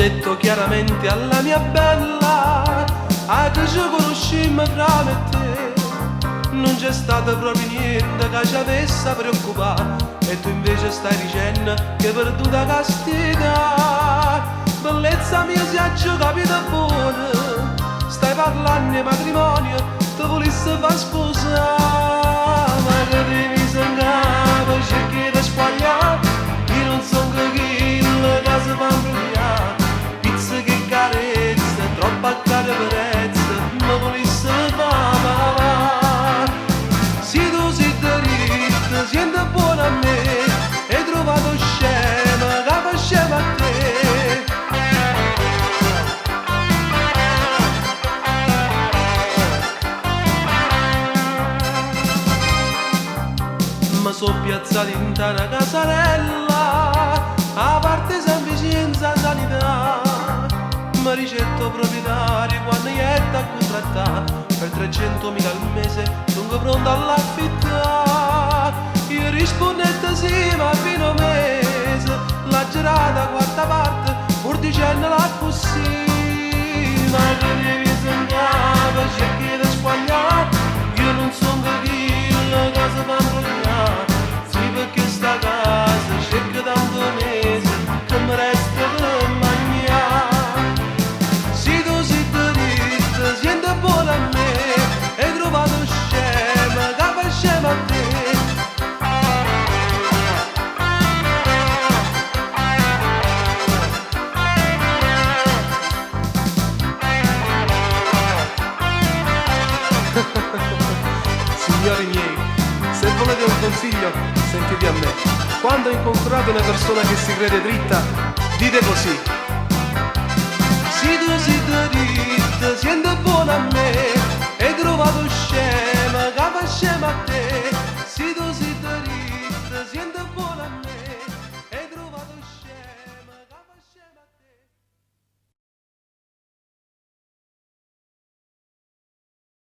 detto chiaramente alla mia bella, che ci conoscemmo tra me e te, non c'è stato proprio niente che ci avesse preoccupato, e tu invece stai dicendo che perduta castità. Bellezza mia, si è già capita buona, stai parlando di matrimonio, ti volessi far sposare, ma che devi sangare, cerchi di squagliare, io non sono che si fa imbrogliare, pizza che carezza, troppa cara perezza, ma volessi fare. Se tu sei dritta, senti buona a me, hai trovato scema che faceva a te. Mi sono piazzato in una casarella, a parte sufficienza sanità, mi ricetto proprietario quando gli è da contrattare, per 300.000 al mese sono pronto all'affittare. Io rispondete sì, ma fino a mese, la girata quarta parte, pur dicendola così, ma che devi sognare, cerchi di squagliare, io non sono che cosa fa imbrogliare, sì perché sta casa cerca tanto mese, che mi resta per mangiare. Se tu sei dritta, senti buona a me, hai trovato scema che faceva a te. Signori miei, se volete un consiglio, sentite a me. Quando incontrate una persona che si crede dritta, dite così: se tu sei dritta, senti buona a me,